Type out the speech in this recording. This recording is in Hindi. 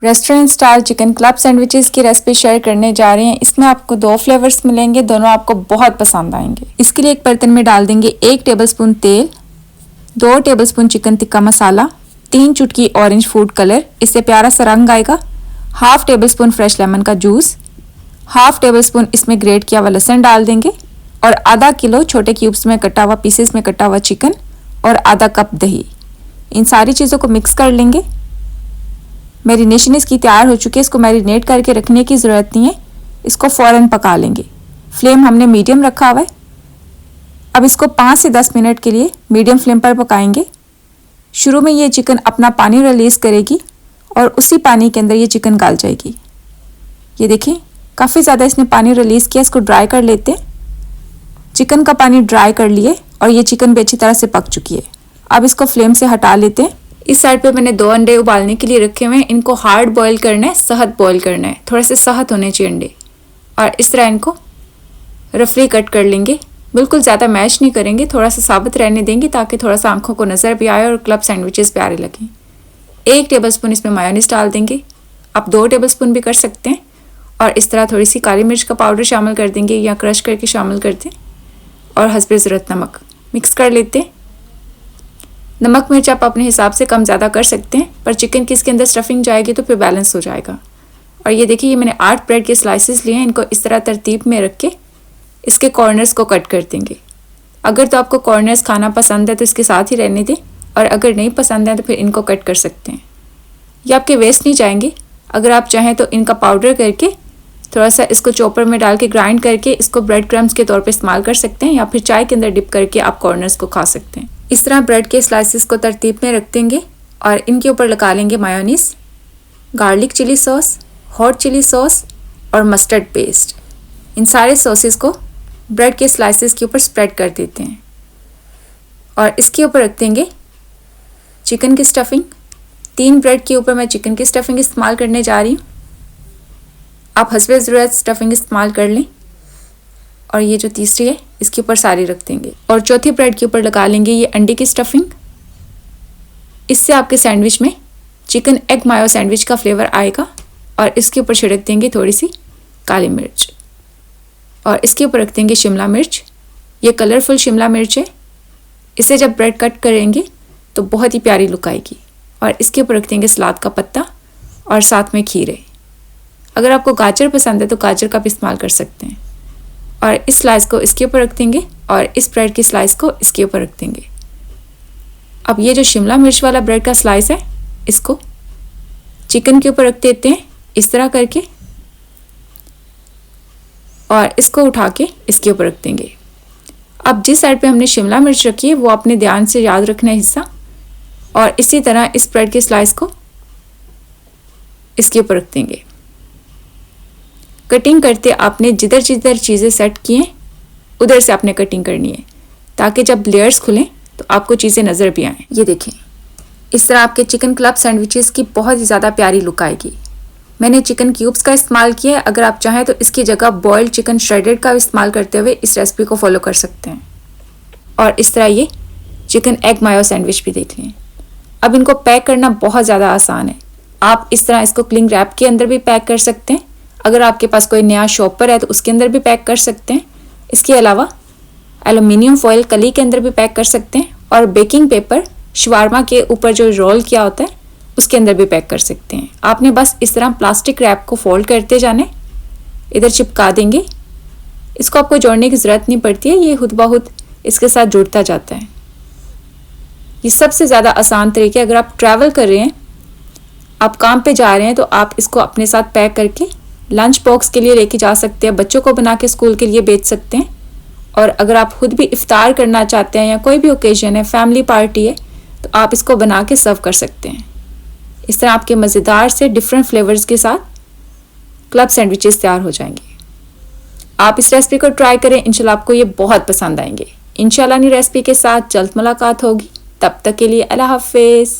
Restaurant style chicken club sandwiches की रेसिपी शेयर करने जा रहे हैं। इसमें आपको 2 फ्लेवर्स मिलेंगे, दोनों आपको बहुत पसंद आएंगे। इसके लिए एक बर्तन में डाल देंगे 1 टेबलस्पून तेल, 2 टेबलस्पून चिकन टिक्का मसाला, 3 चुटकी ऑरेंज फूड कलर, इससे प्यारा सा रंग आएगा, हाफ टेबलस्पून फ्रेश लेमन का जूस, हाफ टेबलस्पून इसमें ग्रेट किया हुआ लहसुन डाल देंगे और आधा किलो छोटे क्यूब्स में कटा हुआ पीसेस में कटा हुआ चिकन और आधा कप दही। इन सारी चीज़ों को मिक्स कर लेंगे। मैरिनेशन इसकी तैयार हो चुकी है। इसको मैरिनेट करके रखने की ज़रूरत नहीं है, इसको फ़ौरन पका लेंगे। फ्लेम हमने मीडियम रखा हुआ है। अब इसको 5 से 10 मिनट के लिए मीडियम फ्लेम पर पकाएंगे। शुरू में ये चिकन अपना पानी रिलीज़ करेगी और उसी पानी के अंदर ये चिकन गल जाएगी। ये देखें, काफ़ी ज़्यादा इसने पानी रिलीज़ किया। इसको ड्राई कर लेते हैं। चिकन का पानी ड्राई कर लिए और ये चिकन भी अच्छी तरह से पक चुकी है। अब इसको फ्लेम से हटा लेते हैं। इस साइड पे मैंने 2 अंडे उबालने के लिए रखे हुए हैं। इनको हार्ड बॉईल करना है, सहत बॉईल करना है, थोड़े से सहत होने चाहिए अंडे। और इस तरह इनको रफली कट कर लेंगे। बिल्कुल ज़्यादा मैश नहीं करेंगे, थोड़ा सा साबुत रहने देंगे ताकि थोड़ा सा आंखों को नज़र भी आए और क्लब सैंडविचेस प्यारे लगें। 1 टेबलस्पून इसमें मायोनीज डाल देंगे, आप 2 टेबलस्पून भी कर सकते हैं। और इस तरह थोड़ी सी काली मिर्च का पाउडर शामिल कर देंगे या क्रश करके शामिल कर दें और हस्बे ज़रूरत नमक मिक्स कर लेते हैं। नमक मिर्च आप अपने हिसाब से कम ज़्यादा कर सकते हैं, पर चिकन की इसके अंदर स्टफिंग जाएगी तो फिर बैलेंस हो जाएगा। और ये देखिए, ये मैंने 8 ब्रेड के स्लाइसेस लिए हैं। इनको इस तरह तरतीब में रख के इसके कॉर्नर्स को कट कर देंगे। अगर तो आपको कॉर्नर्स खाना पसंद है तो इसके साथ ही रहने दें, और अगर नहीं पसंद है तो फिर इनको कट कर सकते हैं। ये आपके वेस्ट नहीं जाएंगे। अगर आप चाहें तो इनका पाउडर करके थोड़ा सा इसको चॉपर में डाल के ग्राइंड करके इसको ब्रेड क्रम्स के तौर पे इस्तेमाल कर सकते हैं, या फिर चाय के अंदर डिप करके आप कॉर्नर्स को खा सकते हैं। इस तरह ब्रेड के स्लाइसेस को तरतीब में रख देंगे और इनके ऊपर लगा लेंगे mayonnaise, garlic chili sauce, hot chili sauce और मस्टर्ड पेस्ट। इन सारे सॉसेस को ब्रेड के स्लाइसेस के ऊपर स्प्रेड कर देते हैं और इसके ऊपर रख देंगे चिकन की स्टफिंग। 3 ब्रेड के ऊपर मैं चिकन की स्टफिंग इस्तेमाल करने जा रही हूँ। आप हस्बे ज़रूरत स्टफिंग इस्तेमाल कर लें। और ये जो तीसरी है इसके ऊपर सारी रख देंगे और चौथी ब्रेड के ऊपर लगा लेंगे ये अंडे की स्टफिंग। इससे आपके सैंडविच में चिकन एग मायो सैंडविच का फ्लेवर आएगा। और इसके ऊपर छिड़क देंगे थोड़ी सी काली मिर्च और इसके ऊपर रख देंगे शिमला मिर्च। ये कलरफुल शिमला मिर्च है, इसे जब ब्रेड कट करेंगे तो बहुत ही प्यारी लुक आएगी। और इसके ऊपर रख देंगे सलाद का पत्ता और साथ में खीरे। अगर आपको गाजर पसंद है तो गाजर का भी इस्तेमाल कर सकते हैं। और इस स्लाइस को इसके ऊपर रख देंगे और इस ब्रेड की स्लाइस को इसके ऊपर रख देंगे। अब ये जो शिमला मिर्च वाला ब्रेड का स्लाइस है इसको चिकन के ऊपर रख देते हैं इस तरह करके, और इसको उठा के इसके ऊपर रख देंगे। अब जिस साइड पे हमने शिमला मिर्च रखी है वो अपने ध्यान से याद रखना है हिस्सा, और इसी तरह इस ब्रेड के स्लाइस को इसके ऊपर रख देंगे। कटिंग करते आपने जिधर जिधर चीज़ें सेट की हैं उधर से आपने कटिंग करनी है ताकि जब लेयर्स खुलें तो आपको चीज़ें नज़र भी आएँ। ये देखें, इस तरह आपके चिकन क्लब सैंडविचेस की बहुत ही ज़्यादा प्यारी लुक आएगी। मैंने चिकन क्यूब्स का इस्तेमाल किया है, अगर आप चाहें तो इसकी जगह बॉइल्ड चिकन श्रेडेड का इस्तेमाल करते हुए इस रेसिपी को फॉलो कर सकते हैं। और इस तरह ये चिकन एग मायो सैंडविच भी देख लें। अब इनको पैक करना बहुत ज़्यादा आसान है। आप इस तरह इसको क्लिंग रैप के अंदर भी पैक कर सकते हैं। अगर आपके पास कोई नया शॉपर है तो उसके अंदर भी पैक कर सकते हैं। इसके अलावा एल्युमिनियम फॉयल कली के अंदर भी पैक कर सकते हैं, और बेकिंग पेपर शवारमा के ऊपर जो रोल किया होता है उसके अंदर भी पैक कर सकते हैं। आपने बस इस तरह प्लास्टिक रैप को फोल्ड करते जाने, इधर चिपका देंगे। इसको आपको जोड़ने की ज़रूरत नहीं पड़ती है, ये खुद ब खुद इसके साथ जुड़ता जाता है। ये सबसे ज़्यादा आसान तरीके। अगर आप ट्रैवल कर रहे हैं, आप काम पे जा रहे हैं, तो आप इसको अपने साथ पैक करके लंच बॉक्स के लिए लेके जा सकते हैं, बच्चों को बना के स्कूल के लिए बेच सकते हैं। और अगर आप खुद भी इफ्तार करना चाहते हैं या कोई भी ओकेजन है, फैमिली पार्टी है, तो आप इसको बना के सर्व कर सकते हैं। इस तरह आपके मज़ेदार से डिफरेंट फ्लेवर्स के साथ क्लब सैंडविचेस तैयार हो जाएंगे। आप इस रेसिपी को ट्राई करें, इंशाल्लाह आपको ये बहुत पसंद आएंगे। इंशाल्लाह नई रेसिपी के साथ जल्द मुलाकात होगी। तब तक के लिए अल्लाह हाफिज़।